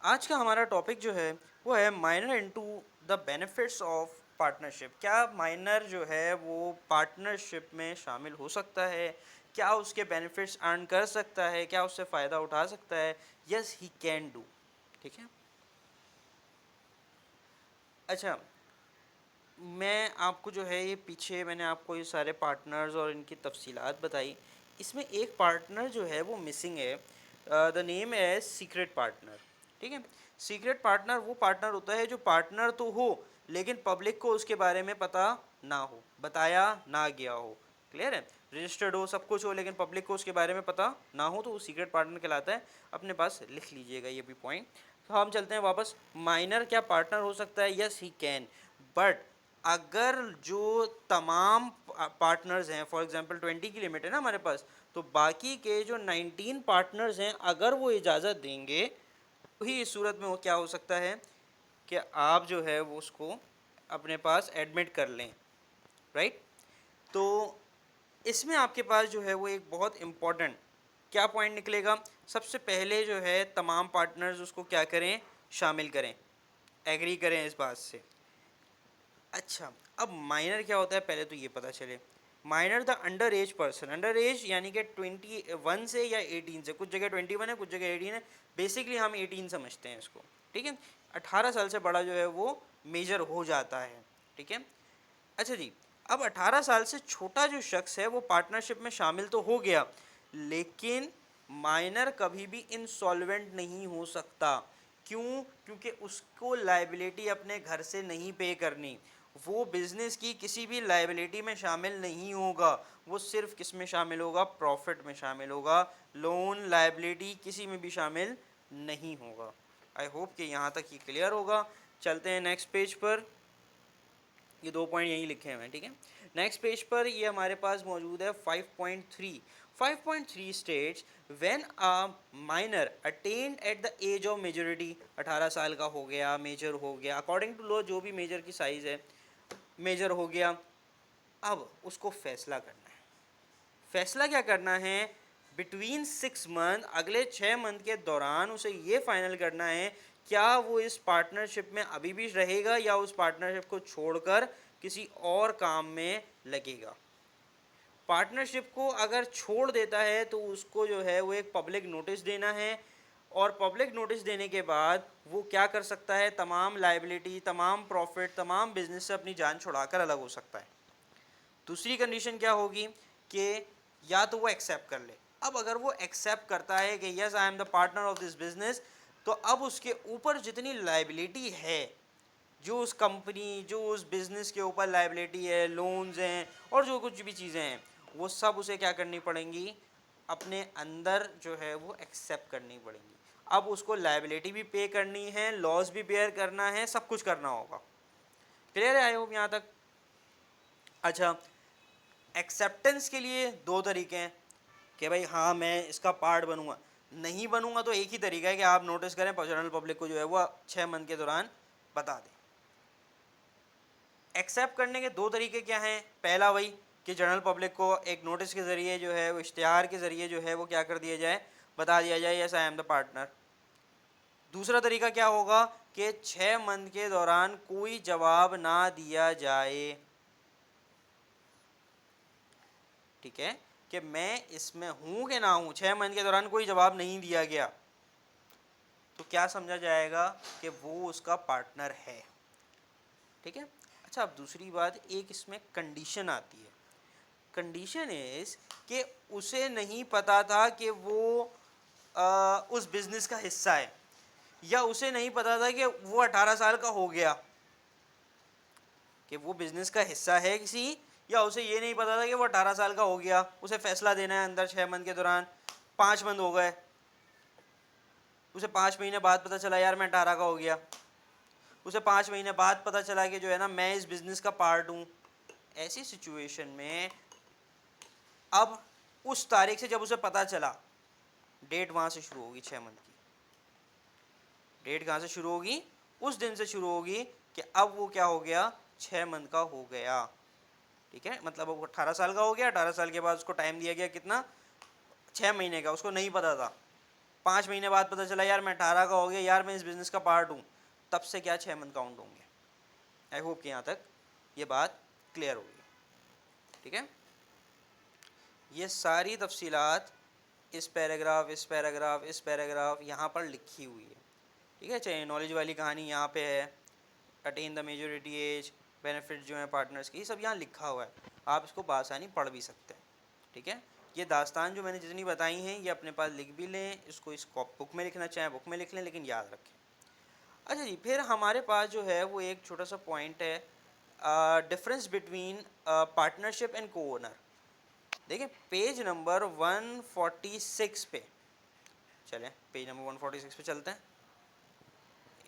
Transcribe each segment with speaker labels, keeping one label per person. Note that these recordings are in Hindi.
Speaker 1: आज का हमारा टॉपिक जो है वो है minor into the benefits of partnership. क्या माइनर जो है वो पार्टनरशिप में शामिल हो सकता है? क्या उसके बेनिफिट्स अर्न कर सकता है? क्या उससे फ़ायदा उठा सकता है? Yes he can do. ठीक है। अच्छा, मैं आपको जो है ये पीछे मैंने आपको ये सारे पार्टनर्स और इनकी तफसीलात बताई। इसमें एक पार्टनर जो है वो मिसिंग है। द नेम है सीक्रेट पार्टनर। ठीक है। सीक्रेट पार्टनर वो पार्टनर होता है जो पार्टनर तो हो लेकिन पब्लिक को उसके बारे में पता ना हो, बताया ना गया हो। क्लियर है? रजिस्टर्ड हो, सब कुछ हो, लेकिन पब्लिक को उसके बारे में पता ना हो तो वो सीक्रेट पार्टनर कहलाता है। अपने पास लिख लीजिएगा ये भी पॉइंट। तो हम चलते हैं वापस। माइनर क्या पार्टनर हो सकता है? Yes he can. बट अगर जो तमाम पार्टनर्स हैं, फॉर एग्जांपल 20 की लिमिट है ना हमारे पास, तो बाकी के जो 19 पार्टनर्स हैं अगर वो इजाज़त देंगे तो ही इस सूरत में वो क्या हो सकता है कि आप जो है वो उसको अपने पास एडमिट कर लें। राइट? तो इसमें आपके पास जो है वो एक बहुत इम्पॉर्टेंट क्या पॉइंट निकलेगा। सबसे पहले जो है तमाम पार्टनर्स उसको क्या करें, शामिल करें, एग्री करें इस बात से। अच्छा, अब माइनर क्या होता है पहले तो ये पता चले। Minor the under as person, under as यानी कि 21 से या 18 से, कुछ जगह 21 है, कुछ जगह 18 है, बेसिकली हम 18 समझते हैं इसको। ठीक है। 18 साल से बड़ा जो है वो मेजर हो जाता है। ठीक है। अच्छा जी, अब 18 साल से छोटा जो शख्स है वो पार्टनरशिप में शामिल तो हो गया, लेकिन माइनर कभी भी इंसॉल्वेंट नहीं हो सकता। क्यों? क्योंकि उसको लायबिलिटी अपने घर से नहीं पे करनी, वो बिजनेस की किसी भी लायबिलिटी में शामिल नहीं होगा। वो सिर्फ किस में शामिल होगा? प्रॉफिट में शामिल होगा। लोन लायबिलिटी किसी में भी शामिल नहीं होगा। आई होप कि यहाँ तक ये क्लियर होगा। चलते हैं नेक्स्ट पेज पर। ये 2 पॉइंट यहीं लिखे हुए हैं। ठीक है। नेक्स्ट पेज पर ये हमारे पास मौजूद है 5.3। 5.3 states when a minor attend at the age of majority, 18 साल का हो गया, मेजर हो गया, अकॉर्डिंग टू लॉ जो भी मेजर की साइज है, मेजर हो गया। अब उसको फैसला करना है। फैसला क्या करना है? बिटवीन 6 मंथ, अगले 6 मंथ के दौरान उसे ये फाइनल करना है क्या वो इस पार्टनरशिप में अभी भी रहेगा या उस पार्टनरशिप को छोड़कर किसी और काम में लगेगा। पार्टनरशिप को अगर छोड़ देता है तो उसको जो है वो एक पब्लिक नोटिस देना है, और पब्लिक नोटिस देने के बाद वो क्या कर सकता है? तमाम लाइबिलिटी, तमाम प्रॉफिट, तमाम बिजनेस से अपनी जान छुड़ाकर अलग हो सकता है। दूसरी कंडीशन क्या होगी कि या तो वो एक्सेप्ट कर ले। अब अगर वो एक्सेप्ट करता है कि yes I am the partner of this business, तो अब उसके ऊपर जितनी लाइबिलिटी है, जो उस कंपनी, जो उस बिजनेस के ऊपर लाइबिलिटी है, लोन्स हैं और जो कुछ भी चीज़ें हैं, वो सब उसे क्या करनी पड़ेंगी? अपने अंदर जो है वो एक्सेप्ट करनी पड़ेंगी। अब उसको लाइबिलिटी भी पे करनी है, लॉस भी बेयर करना है, सब कुछ करना होगा। क्लियर है आई होप यहाँ तक? अच्छा, एक्सेप्टेंस के लिए दो तरीके हैं कि भाई हाँ मैं इसका पार्ट बनूंगा। नहीं बनूंगा तो एक ही तरीका है कि आप नोटिस करें, जनरल पब्लिक को जो है वो 6 मंथ के दौरान बता दें। एक्सेप्ट करने के दो तरीके क्या हैं? पहला वही कि जनरल पब्लिक को एक नोटिस के ज़रिए जो है वो, इश्तिहार के ज़रिए जो है वो क्या कर दिया जाए? बता दिया जाए yes I am the partner. दूसरा तरीका क्या होगा कि 6 मंथ के दौरान कोई जवाब ना दिया जाए। ठीक है, कि मैं इसमें हूं कि ना हूं, 6 मंथ के दौरान कोई जवाब नहीं दिया गया तो क्या समझा जाएगा? कि वो उसका पार्टनर है। ठीक है। अच्छा, अब दूसरी बात, एक इसमें कंडीशन आती है। कंडीशन इज कि उसे नहीं पता था कि वो उस बिजनेस का हिस्सा है, या उसे नहीं पता था कि वो 18 साल का हो गया, कि वो बिजनेस का हिस्सा है किसी, या उसे ये नहीं पता था कि वो 18 साल का हो गया। उसे फैसला देना है अंदर 6 मंथ के दौरान। 5 मंथ हो गए, उसे 5 महीने बाद पता चला यार मैं 18 का हो गया। उसे 5 महीने बाद पता चला कि जो है ना मैं इस बिजनेस का पार्ट हूँ। ऐसी सिचुएशन में अब उस तारीख से जब उसे पता चला, डेट वहाँ से शुरू होगी 6 मंथ की। डेट कहाँ से शुरू होगी? उस दिन से शुरू होगी कि अब वो क्या हो गया? 6 मंथ का हो गया। ठीक है, मतलब वो 18 साल का हो गया। 18 साल के बाद उसको टाइम दिया गया कितना? 6 महीने का। उसको नहीं पता था। 5 महीने बाद पता चला यार मैं 18 का हो गया, यार मैं इस बिज़नेस का पार्ट हूँ, तब से क्या 6 मंथ काउंट होंगे। आई होप कि यहाँ तक ये बात क्लियर होगी। ठीक है, ये सारी तफसीलात इस पैराग्राफ, इस पैराग्राफ, इस पैराग्राफ यहाँ पर लिखी हुई है। ठीक है, चाहे नॉलेज वाली कहानी यहाँ पे है, attain the majority age, benefit जो है पार्टनर्स की, सब यहाँ लिखा हुआ है, आप इसको बासानी पढ़ भी सकते हैं। ठीक है, ये दास्तान जो मैंने जितनी बताई हैं ये अपने पास लिख भी लें, इसको इस बुक में लिखना चाहें बुक में लिख लें, लेकिन याद रखें। अच्छा जी, फिर हमारे पास जो है वो एक छोटा सा पॉइंट है, डिफरेंस बिटवीन पार्टनरशिप एंड को ओनर। देखिए पेज नंबर 146 पे चलें, पेज नंबर 146 पे चलते हैं।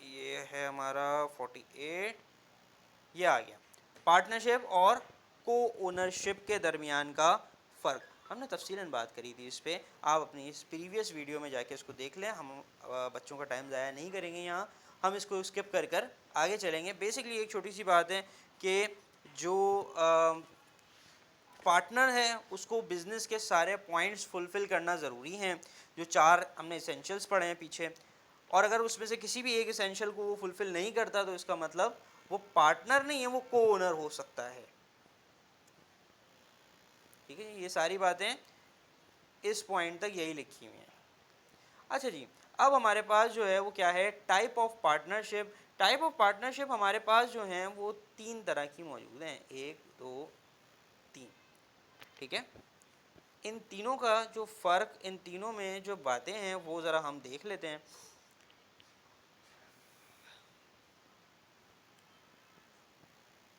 Speaker 1: ये है हमारा 48, ये आ गया पार्टनरशिप और को ओनरशिप के दरमियान का फ़र्क। हमने तफसीलन बात करी थी इस पर, आप अपनी इस प्रीवियस वीडियो में जाके इसको देख लें। हम बच्चों का टाइम ज़ाया नहीं करेंगे, यहाँ हम इसको स्किप कर कर आगे चलेंगे। बेसिकली एक छोटी सी बात है कि जो पार्टनर है उसको बिज़नेस के सारे पॉइंट्स फुलफ़िल करना ज़रूरी हैं, जो 4 हमने इसेंशियल्स पढ़े हैं पीछे, और अगर उसमें से किसी भी एक इसेंशियल को वो फुलफ़िल नहीं करता तो इसका मतलब वो पार्टनर नहीं है, वो को ओनर हो सकता है। ठीक है, ये सारी बातें इस पॉइंट तक यही लिखी हुई हैं। अच्छा जी, अब हमारे पास जो है वो क्या है, type of partnership. Type of partnership हमारे पास जो हैं वो 3 तरह की मौजूद हैं, 1 2 3। ठीक है, इन तीनों का जो फ़र्क, इन तीनों में जो बातें हैं वो ज़रा हम देख लेते हैं।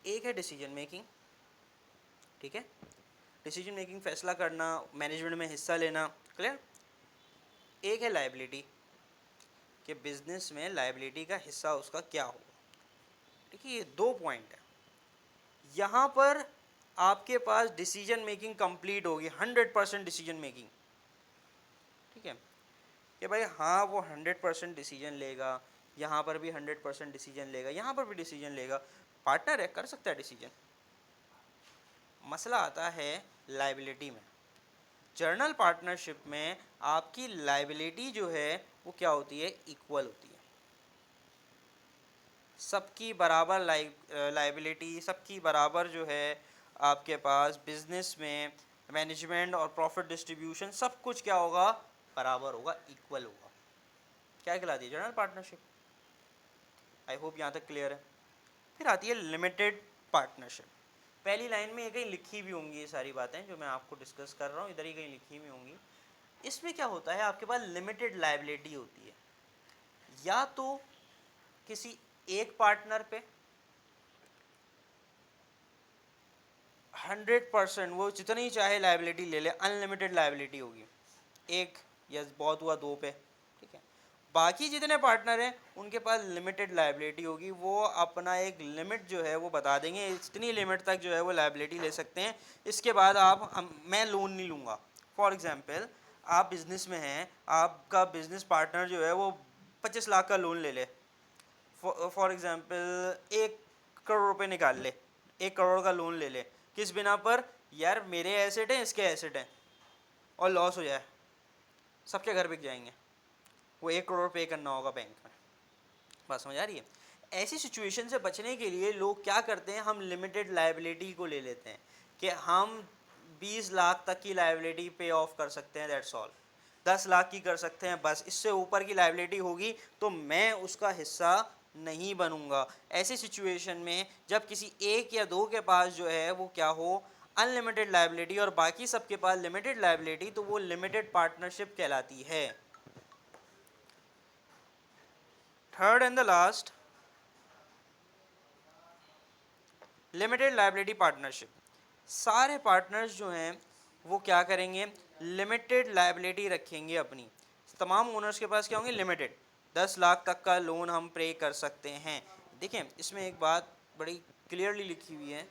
Speaker 1: एक है डिसीजन मेकिंग। ठीक है, डिसीजन मेकिंग, फैसला करना, मैनेजमेंट में हिस्सा लेना, क्लियर। एक है लायबिलिटी, कि बिजनेस में लायबिलिटी का हिस्सा उसका क्या होगा। देखिए ये 2 पॉइंट है। यहाँ पर आपके पास डिसीजन मेकिंग कंप्लीट होगी, 100% डिसीजन मेकिंग। ठीक है, कि भाई हाँ वो 100% डिसीजन लेगा, यहाँ पर भी 100% डिसीजन लेगा, यहाँ पर भी डिसीजन लेगा, पार्टनर है, कर सकता है डिसीजन। मसला आता है लायबिलिटी में। जर्नल पार्टनरशिप में आपकी लायबिलिटी जो है वो क्या होती है, इक्वल होती है। सबकी बराबर लायबिलिटी, सबकी बराबर जो है आपके पास बिजनेस में मैनेजमेंट और प्रॉफिट डिस्ट्रीब्यूशन सब कुछ क्या होगा, बराबर होगा, इक्वल होगा। क्या कहलाती है, जर्नल पार्टनरशिप। आई होप यहाँ तक क्लियर है। फिर आती है लिमिटेड पार्टनरशिप। पहली लाइन में ये कहीं लिखी भी होंगी ये सारी बातें जो मैं आपको डिस्कस कर रहा हूँ, इधर ही कहीं लिखी भी होंगी। इसमें क्या होता है, आपके पास लिमिटेड लायबिलिटी होती है, या तो किसी एक पार्टनर पे 100% वो जितनी चाहे लायबिलिटी ले ले, अनलिमिटेड लायबिलिटी होगी, एक या बहुत हुआ 2 पे। ठीक है, बाकी जितने पार्टनर हैं उनके पास लिमिटेड लायबिलिटी होगी, वो अपना एक लिमिट जो है वो बता देंगे, इतनी लिमिट तक जो है वो लायबिलिटी ले सकते हैं, इसके बाद मैं लोन नहीं लूँगा। फॉर एग्जांपल आप बिज़नेस में हैं, आपका बिज़नेस पार्टनर जो है वो 25 लाख का लोन ले ले, फॉर एग्जांपल 1 करोड़ रुपए निकाल ले, 1 करोड़ का लोन ले ले, किस बिना पर, यार मेरे एसेट हैं, इसके एसेट हैं, और लॉस हो जाए, सबके घर बिक जाएंगे, वो 1 करोड़ पे करना होगा बैंक में। बात समझ आ रही है। ऐसी सिचुएशन से बचने के लिए लोग क्या करते हैं, हम लिमिटेड लायबिलिटी को ले लेते हैं कि हम 20 लाख तक की लायबिलिटी पे ऑफ कर सकते हैं, दैट्स ऑल। 10 लाख की कर सकते हैं बस, इससे ऊपर की लायबिलिटी होगी तो मैं उसका हिस्सा नहीं बनूंगा। ऐसी सिचुएशन में जब किसी एक या दो के पास जो है वो क्या हो, अनलिमिटेड लायबिलिटी, और बाकी सबके पास लिमिटेड लायबिलिटी, तो वो लिमिटेड पार्टनरशिप कहलाती है। Third and the last, limited liability partnership. सारे पार्टनर्स जो हैं वो क्या करेंगे, लिमिटेड लायबिलिटी रखेंगे अपनी। तमाम ओनर्स के पास क्या होंगे, लिमिटेड। 10 लाख तक का लोन हम पे कर सकते हैं। देखें इसमें एक बात बड़ी क्लियरली लिखी हुई है,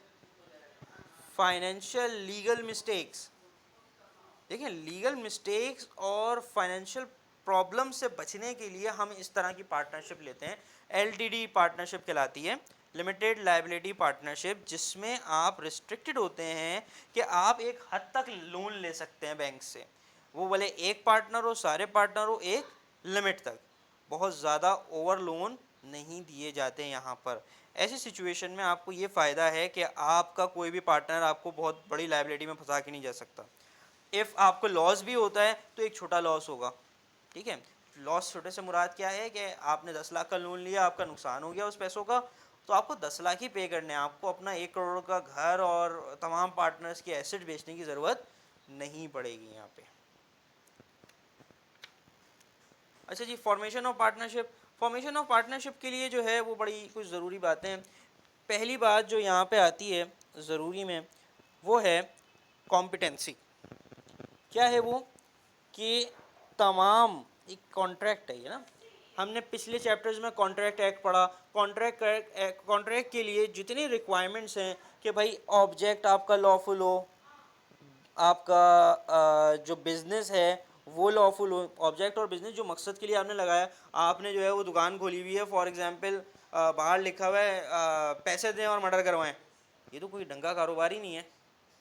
Speaker 1: फाइनेंशियल लीगल मिस्टेक्स। देखिए लीगल मिस्टेक्स और फाइनेंशियल प्रॉब्लम से बचने के लिए हम इस तरह की पार्टनरशिप लेते हैं, एलटीडी पार्टनरशिप कहलाती है, लिमिटेड लायबिलिटी पार्टनरशिप, जिसमें आप रिस्ट्रिक्टेड होते हैं कि आप एक हद तक लोन ले सकते हैं बैंक से। वो भले एक पार्टनर हो, सारे पार्टनर हो, एक लिमिट तक, बहुत ज़्यादा ओवर लोन नहीं दिए जाते यहाँ पर। ऐसी सिचुएशन में आपको ये फ़ायदा है कि आपका कोई भी पार्टनर आपको बहुत बड़ी लायबिलिटी में फंसा के नहीं जा सकता। इफ़ आपको लॉस भी होता है तो एक छोटा लॉस होगा, ठीक है। लॉस छोटे से मुराद क्या है कि आपने 10 लाख का लोन लिया, आपका नुकसान हो गया उस पैसों का, तो आपको 10 लाख ही पे करने हैं, आपको अपना 1 करोड़ का घर और तमाम पार्टनर्स की एसेट बेचने की ज़रूरत नहीं पड़ेगी यहाँ पे। अच्छा जी, formation of partnership. Formation of partnership के लिए जो है वो बड़ी कुछ ज़रूरी बातें हैं। पहली बात जो यहाँ पे आती है ज़रूरी में, वो है कॉम्पिटेंसी। क्या है वो कि तमाम एक कॉन्ट्रैक्ट है ये ना, हमने पिछले चैप्टर्स में कॉन्ट्रैक्ट एक्ट पढ़ा। कॉन्ट्रैक्ट के लिए जितनी रिक्वायरमेंट्स हैं कि भाई ऑब्जेक्ट आपका लॉफुल हो, आपका जो बिज़नेस है वो लॉफुल हो। ऑब्जेक्ट और बिज़नेस जो मकसद के लिए आपने लगाया, आपने जो है वो दुकान खोली हुई है, फॉर एग्जांपल बाहर लिखा हुआ है पैसे दें और मर्डर करवाएं, ये तो कोई ढंग का कारोबार ही नहीं है,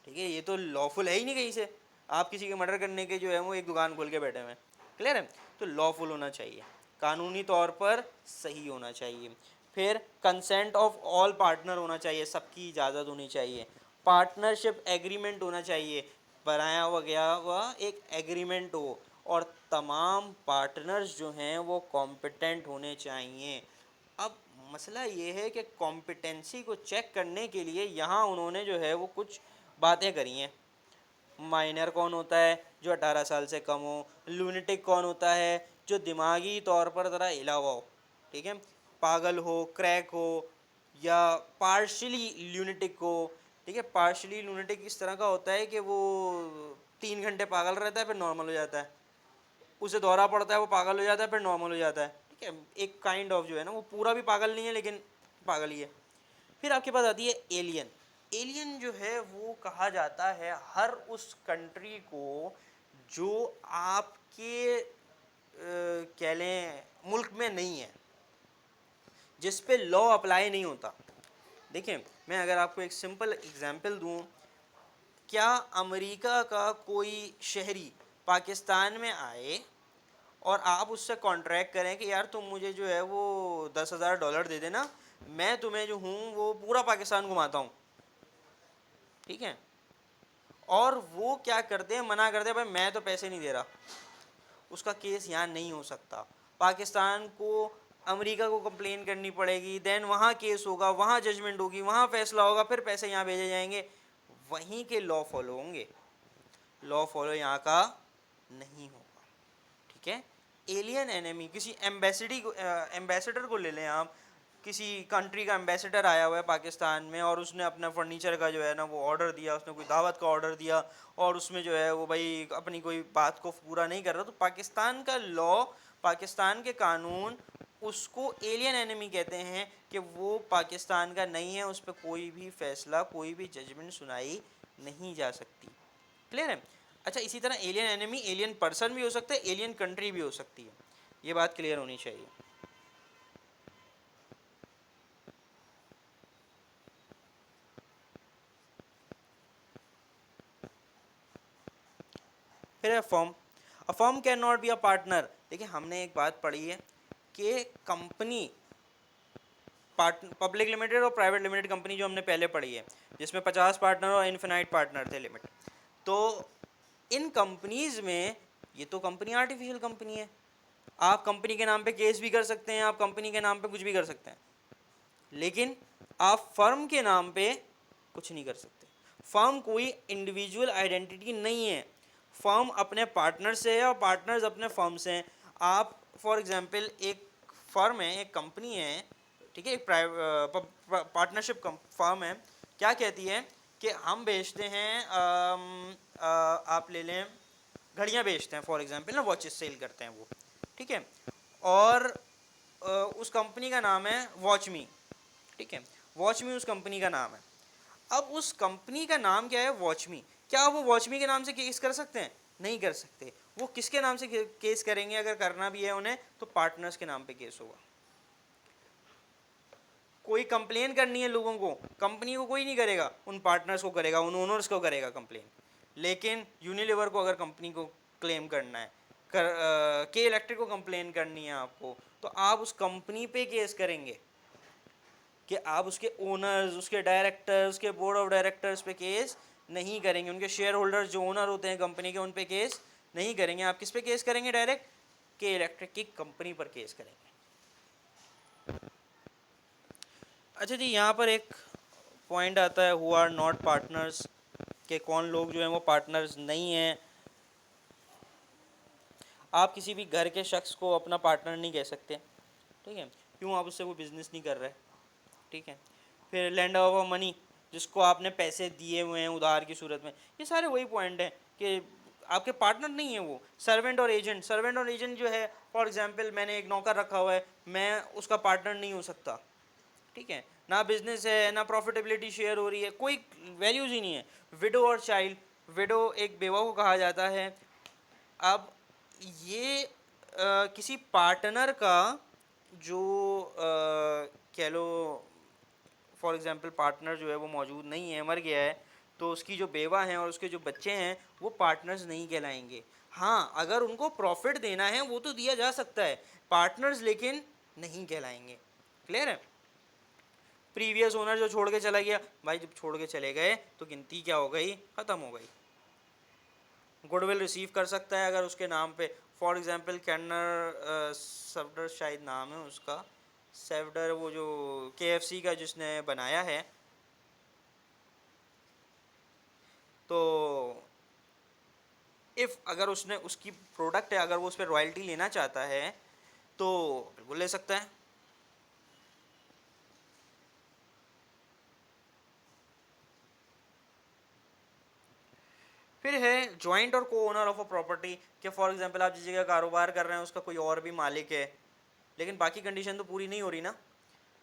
Speaker 1: ठीक है, ये तो लॉफुल है ही नहीं कहीं से। आप किसी के मर्डर करने के जो है वो एक दुकान खोल के बैठे हुए हैं, क्लियर है। तो लॉफुल होना चाहिए, कानूनी तौर पर सही होना चाहिए। फिर कंसेंट ऑफ ऑल पार्टनर होना चाहिए, सबकी इजाज़त होनी चाहिए। पार्टनरशिप एग्रीमेंट होना चाहिए, बनाया हुआ गया हुआ एक एग्रीमेंट हो, और तमाम पार्टनर्स जो हैं वो कॉम्पिटेंट होने चाहिए। अब मसला ये है कि कॉम्पिटेंसी को चेक करने के लिए यहाँ उन्होंने जो है वो कुछ बातें करी हैं। माइनर कौन होता है, जो 18 साल से कम हो। लूनेटिक कौन होता है, जो दिमागी तौर पर ज़रा हिला हुआ हो, ठीक है, पागल हो, क्रैक हो, या पार्शली लूनेटिक हो, ठीक है। पार्शली लूनेटिक इस तरह का होता है कि वो 3 घंटे पागल रहता है फिर नॉर्मल हो जाता है, उसे दौरा पड़ता है वो पागल हो जाता है फिर नॉर्मल हो जाता है, ठीक है। एक काइंड ऑफ जो है ना, वो पूरा भी पागल नहीं है लेकिन पागल ही है। फिर आपके पास आती है एलियन। एलियन जो है वो कहा जाता है हर उस कंट्री को जो आपके कह लें मुल्क में नहीं है, जिस पे लॉ अप्लाई नहीं होता। देखिए, मैं अगर आपको एक सिंपल एग्जांपल दूं, क्या अमेरिका का कोई शहरी पाकिस्तान में आए और आप उससे कॉन्ट्रैक्ट करें कि यार तुम मुझे जो है वो $10,000 दे देना, मैं तुम्हें जो हूँ वो पूरा पाकिस्तान घुमाता हूँ, ठीक है, और वो क्या करते हैं, मना करते हैं, भाई मैं तो पैसे नहीं दे रहा, उसका केस यहाँ नहीं हो सकता। पाकिस्तान को अमेरिका को कंप्लेन करनी पड़ेगी, देन वहाँ केस होगा, वहाँ जजमेंट होगी, वहाँ फैसला होगा, फिर पैसे यहाँ भेजे जाएंगे, वहीं के लॉ फॉलो होंगे, लॉ फॉलो यहाँ का नहीं होगा, ठीक है। एलियन एनिमी, किसी एम्बेसडर को ले लें आप, किसी कंट्री का एम्बेसडर आया हुआ है पाकिस्तान में और उसने अपना फर्नीचर का जो है ना वो ऑर्डर दिया, उसने कोई दावत का ऑर्डर दिया और उसमें जो है वो भाई अपनी कोई बात को पूरा नहीं कर रहा, तो पाकिस्तान का लॉ, पाकिस्तान के कानून उसको एलियन एनिमी कहते हैं कि वो पाकिस्तान का नहीं है, उस पर कोई भी फैसला, कोई भी जजमेंट सुनाई नहीं जा सकती, क्लियर है। अच्छा, इसी तरह एलियन एनिमी एलियन पर्सन भी हो सकता है, एलियन कंट्री भी हो सकती है, ये बात क्लियर होनी चाहिए। फिर है firm. A firm can not be a partner. देखिए, हमने एक बात पढ़ी है कि कंपनी, पब्लिक लिमिटेड और प्राइवेट लिमिटेड कंपनी जो हमने पहले पढ़ी है, जिसमें 50 पार्टनर और इन्फिनाइट पार्टनर थे लिमिट, तो इन कंपनीज में ये तो कंपनी आर्टिफिशियल कंपनी है, आप कंपनी के नाम पे केस भी कर सकते हैं, आप कंपनी के नाम पे कुछ भी कर सकते हैं, लेकिन आप फर्म के नाम पे कुछ नहीं कर सकते। फर्म कोई इंडिविजुअल आइडेंटिटी नहीं है, फर्म अपने पार्टनर से है और पार्टनर्स अपने फर्म से हैं। आप फॉर एग्जांपल एक फर्म है, एक कंपनी है, ठीक है, एक पार्टनरशिप फर्म है, क्या कहती है कि हम बेचते हैं आप ले लें घड़ियाँ बेचते हैं, फॉर एग्जांपल ना वॉचेस सेल करते हैं वो, ठीक है, और उस कंपनी का नाम है वॉचमी, ठीक है, वॉचमी उस कंपनी का नाम है। अब उस कंपनी का नाम क्या है, वॉचमी, क्या वो वॉचमी के नाम से केस कर सकते हैं? नहीं कर सकते। वो किसके नाम से केस करेंगे? अगर करना भी है उन्हें तो पार्टनर्स के नाम पे केस होगा। कोई कंप्लेन करनी है लोगों को, कंपनी को कोई नहीं करेगा, उन पार्टनर्स को करेगा, उन ओनर्स को करेगा कंप्लेन। लेकिन यूनिलीवर को अगर कंपनी को क्लेम करना है, के इलेक्ट्रिक को कंप्लेन करनी है आपको, तो आप उस कंपनी पे केस करेंगे कि आप उसके ओनर्स, उसके डायरेक्टर्स, उसके बोर्ड ऑफ डायरेक्टर्स पे केस नहीं करेंगे, उनके शेयर होल्डर्स जो ओनर होते हैं कंपनी के उन पे केस नहीं करेंगे। आप किस पे केस करेंगे? डायरेक्ट के इलेक्ट्रिक की कंपनी पर केस करेंगे। अच्छा जी, यहाँ पर एक पॉइंट आता है, हु आर नॉट पार्टनर्स, के कौन लोग जो हैं वो पार्टनर्स नहीं हैं। आप किसी भी घर के शख्स को अपना पार्टनर नहीं कह सकते, ठीक है, क्यों? आप उससे वो बिज़नेस नहीं कर रहे, ठीक है। फिर लैंड ऑफ मनी, जिसको आपने पैसे दिए हुए हैं उधार की सूरत में, ये सारे वही पॉइंट हैं कि आपके पार्टनर नहीं है वो। सर्वेंट और एजेंट, सर्वेंट और एजेंट जो है, फॉर एग्जांपल मैंने एक नौकर रखा हुआ है, मैं उसका पार्टनर नहीं हो सकता, ठीक है। ना बिजनेस है, ना प्रॉफिटेबिलिटी शेयर हो रही है, कोई वैल्यूज ही नहीं है। विडो और चाइल्ड, विडो एक बेवा को कहा जाता है। अब ये किसी पार्टनर का जो कह लो, फॉर एग्जांपल पार्टनर जो है वो मौजूद नहीं है, मर गया है, तो उसकी जो बेवा हैं और उसके जो बच्चे हैं वो पार्टनर्स नहीं कहलाएंगे। हाँ, अगर उनको प्रॉफिट देना है वो तो दिया जा सकता है, पार्टनर्स लेकिन नहीं कहलाएंगे। क्लियर है? प्रीवियस ओनर जो छोड़ के चला गया, भाई जब छोड़ के चले गए तो गिनती क्या हो गई? ख़त्म हो गई। गुडविल रिसीव कर सकता है अगर उसके नाम पे, फॉर एग्जांपल कैनर सफडर शायद नाम है उसका, सेवडर, वो जो केएफसी का जिसने बनाया है, तो इफ़ अगर उसने उसकी प्रोडक्ट है, अगर वो उस पर रॉयल्टी लेना चाहता है तो बिल्कुल ले सकता है। फिर है जॉइंट और को ओनर ऑफ अ प्रॉपर्टी, कि फॉर एग्जांपल आप जिस जगह कारोबार कर रहे हैं उसका कोई और भी मालिक है, लेकिन बाकी कंडीशन तो पूरी नहीं हो रही ना,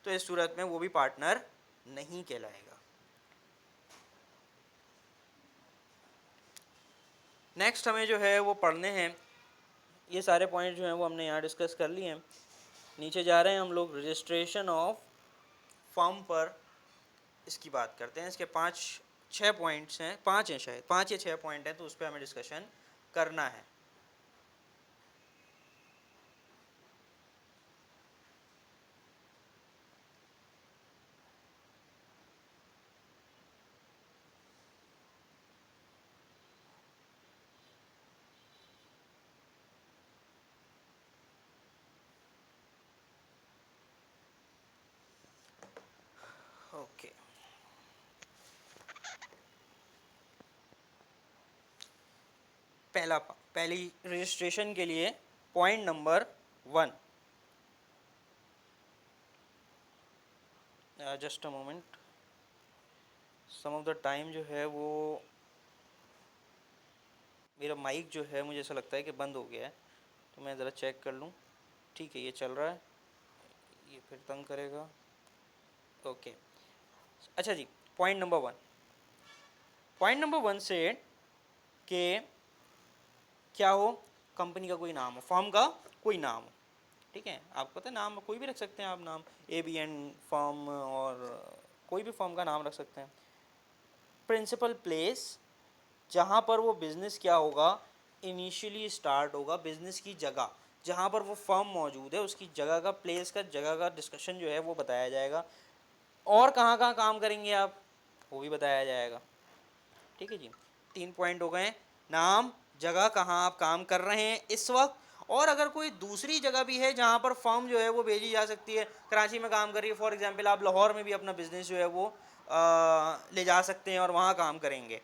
Speaker 1: तो इस सूरत में वो भी पार्टनर नहीं कहलाएगा। नेक्स्ट हमें जो है वो पढ़ने हैं, ये सारे पॉइंट जो हैं वो हमने यहाँ डिस्कस कर लिए हैं। नीचे जा रहे हैं हम लोग, रजिस्ट्रेशन ऑफ फर्म पर इसकी बात करते हैं। इसके 5-6 पॉइंट्स हैं, 5 हैं शायद, 5 या 6 पॉइंट हैं, तो उस पर हमें डिस्कशन करना है। ओके, पहली रजिस्ट्रेशन के लिए point number 1, just a moment, some of the time जो है वो मेरा माइक जो है मुझे ऐसा लगता है कि बंद हो गया है, तो मैं ज़रा चेक कर लूँ। ठीक है, ये चल रहा है, ये फिर तंग करेगा। ओके, अच्छा जी, पॉइंट नंबर 1, पॉइंट नंबर 1 से कि क्या हो, कंपनी का कोई नाम हो, फर्म का कोई नाम हो, ठीक है। आपको पता है नाम कोई भी रख सकते हैं आप, नाम ABN फर्म, और कोई भी फर्म का नाम रख सकते हैं। प्रिंसिपल प्लेस, जहाँ पर वो बिज़नेस क्या होगा, इनिशियली स्टार्ट होगा, बिज़नेस की जगह जहाँ पर वो फर्म मौजूद है उसकी जगह का, प्लेस का, जगह का डिस्कशन जो है वो बताया जाएगा। और कहाँ कहाँ काम करेंगे आप, वो भी बताया जाएगा। ठीक है जी, 3 पॉइंट हो गए, नाम, जगह, कहाँ आप काम कर रहे हैं इस वक्त, और अगर कोई दूसरी जगह भी है जहाँ पर फर्म जो है वो भेजी जा सकती है। कराची में काम कर रही है फॉर एग्जांपल, आप लाहौर में भी अपना बिजनेस जो है वो ले जा सकते हैं और वहाँ काम करेंगे,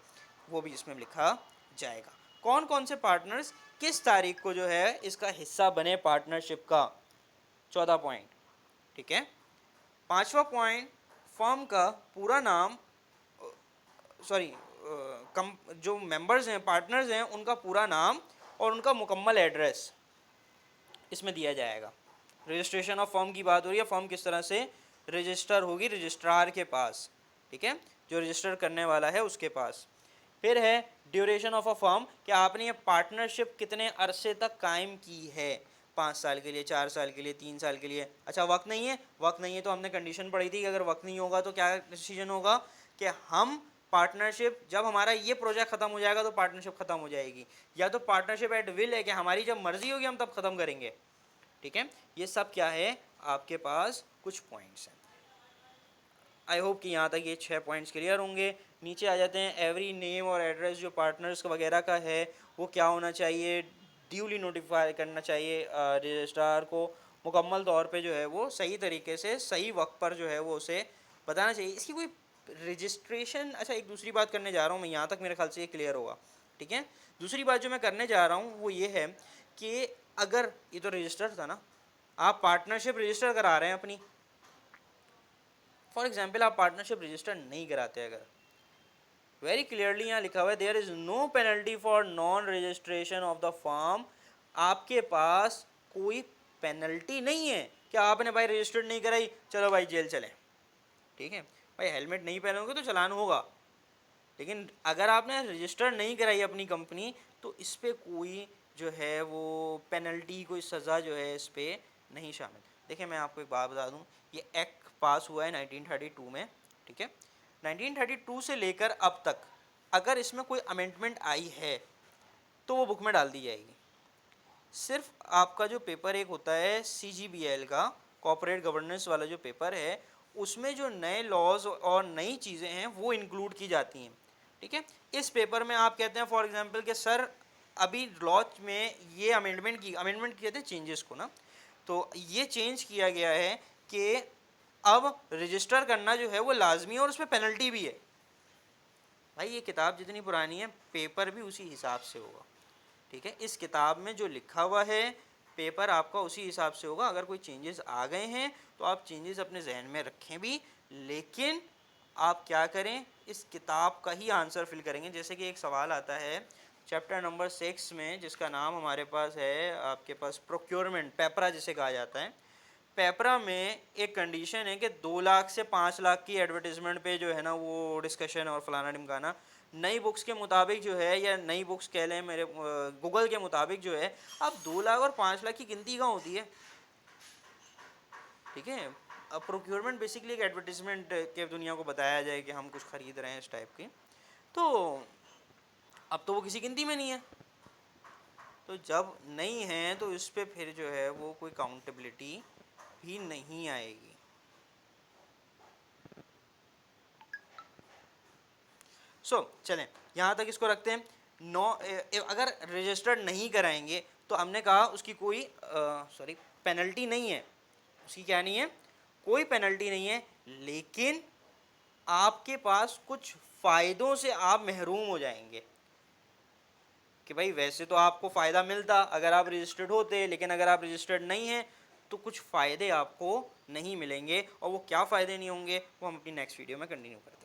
Speaker 1: वो भी इसमें लिखा जाएगा। कौन कौन से पार्टनर्स किस तारीख को जो है इसका हिस्सा बने पार्टनरशिप का, 14 पॉइंट, ठीक है। 5वां पॉइंट, फर्म का पूरा नाम, सॉरी, कम जो मेंबर्स हैं, पार्टनर्स हैं, उनका पूरा नाम और उनका मुकम्मल एड्रेस इसमें दिया जाएगा। रजिस्ट्रेशन ऑफ फर्म की बात हो रही है, फर्म किस तरह से रजिस्टर होगी, रजिस्ट्रार के पास, ठीक है, जो रजिस्टर करने वाला है उसके पास। फिर है ड्यूरेशन ऑफ अ फर्म, कि आपने ये पार्टनरशिप कितने अरसे तक कायम की है, 5 साल के लिए, 4 साल के लिए, 3 साल के लिए। अच्छा, वक्त नहीं है, वक्त नहीं है तो हमने कंडीशन पढ़ी थी कि अगर वक्त नहीं होगा तो क्या डिसीजन होगा, कि हम पार्टनरशिप, जब हमारा ये प्रोजेक्ट ख़त्म हो जाएगा तो पार्टनरशिप ख़त्म हो जाएगी, या तो पार्टनरशिप एट विल है कि हमारी जब मर्जी होगी हम तब ख़त्म करेंगे। ठीक है, ये सब क्या है, आपके पास कुछ पॉइंट्स हैं। आई होप कि यहाँ तक ये 6 पॉइंट्स क्लियर होंगे। नीचे आ जाते हैं, एवरी नेम और एड्रेस जो पार्टनर्स वगैरह का है वो क्या होना चाहिए, ड्यूली नोटिफाई करना चाहिए रजिस्ट्रार को, मुकम्मल तौर पे जो है वो सही तरीके से सही वक्त पर जो है वो उसे बताना चाहिए। इसकी कोई रजिस्ट्रेशन, अच्छा एक दूसरी बात करने जा रहा हूँ मैं, यहाँ तक मेरे ख्याल से ये क्लियर होगा। ठीक है, दूसरी बात जो मैं करने जा रहा हूँ वो ये है कि अगर ये तो रजिस्टर था ना, आप पार्टनरशिप रजिस्टर करा रहे हैं अपनी, फॉर एग्जाम्पल आप पार्टनरशिप रजिस्टर नहीं कराते, अगर वेरी क्लियरली यहाँ लिखा हुआ है there is no penalty for non registration of the form, आपके पास कोई पेनल्टी नहीं है कि आपने भाई रजिस्टर्ड नहीं कराई चलो भाई जेल चले। ठीक है भाई, हेलमेट नहीं पहनोगे तो चलान होगा, लेकिन अगर आपने रजिस्टर नहीं कराई अपनी कंपनी तो इस पर कोई जो है वो पेनल्टी, कोई सज़ा जो है इस पर नहीं शामिल। देखिए मैं आपको एक बात बता दूं, ये एक्ट पास हुआ है 1932 में। ठीक है, 1932 से लेकर अब तक अगर इसमें कोई अमेंडमेंट आई है तो वो बुक में डाल दी जाएगी। सिर्फ आपका जो पेपर एक होता है CGBL का, कॉर्पोरेट गवर्नेंस वाला जो पेपर है, उसमें जो नए लॉज और नई चीज़ें हैं वो इंक्लूड की जाती हैं। ठीक है, इस पेपर में आप कहते हैं फॉर एग्जांपल कि सर अभी लॉ में ये अमेंडमेंट कहते हैं चेंजेस को ना, तो ये चेंज किया गया है कि अब रजिस्टर करना जो है वो लाजमी है और उसमें पेनल्टी भी है। भाई ये किताब जितनी पुरानी है पेपर भी उसी हिसाब से होगा। ठीक है, इस किताब में जो लिखा हुआ है पेपर आपका उसी हिसाब से होगा। अगर कोई चेंजेस आ गए हैं तो आप चेंजेस अपने जहन में रखें भी, लेकिन आप क्या करें, इस किताब का ही आंसर फिल करेंगे। जैसे कि एक सवाल आता है चैप्टर नंबर 6 में, जिसका नाम हमारे पास है आपके पास प्रोक्योरमेंट, पेपरा जिसे कहा जाता है। पेपरा में एक कंडीशन है कि 2 लाख से 5 लाख की एडवर्टीजमेंट पे जो है ना वो डिस्कशन और फलाना ढिमकाना। नई बुक्स के मुताबिक जो है, या नई बुक्स कह लें मेरे गूगल के मुताबिक जो है, अब 2 लाख और 5 लाख की गिनती कहाँ होती है। ठीक है, अब प्रोक्योरमेंट बेसिकली एक एडवर्टीजमेंट के दुनिया को बताया जाए कि हम कुछ खरीद रहे हैं इस टाइप की, तो अब तो वो किसी गिनती में नहीं है। तो जब नहीं है तो इस पर फिर जो है वो कोई काउंटेबिलिटी भी नहीं आएगी। चलें यहाँ तक इसको रखते हैं। अगर रजिस्टर्ड नहीं कराएंगे तो हमने कहा उसकी कोई पेनल्टी नहीं है, उसकी क्या नहीं है, कोई पेनल्टी नहीं है, लेकिन आपके पास कुछ फ़ायदों से आप महरूम हो जाएंगे कि भाई वैसे तो आपको फ़ायदा मिलता अगर आप रजिस्टर्ड होते, लेकिन अगर आप रजिस्टर्ड नहीं हैं तो कुछ फ़ायदे आपको नहीं मिलेंगे। और वो क्या फ़ायदे नहीं होंगे वो हम अपनी नेक्स्ट वीडियो में कंटिन्यू करते हैं।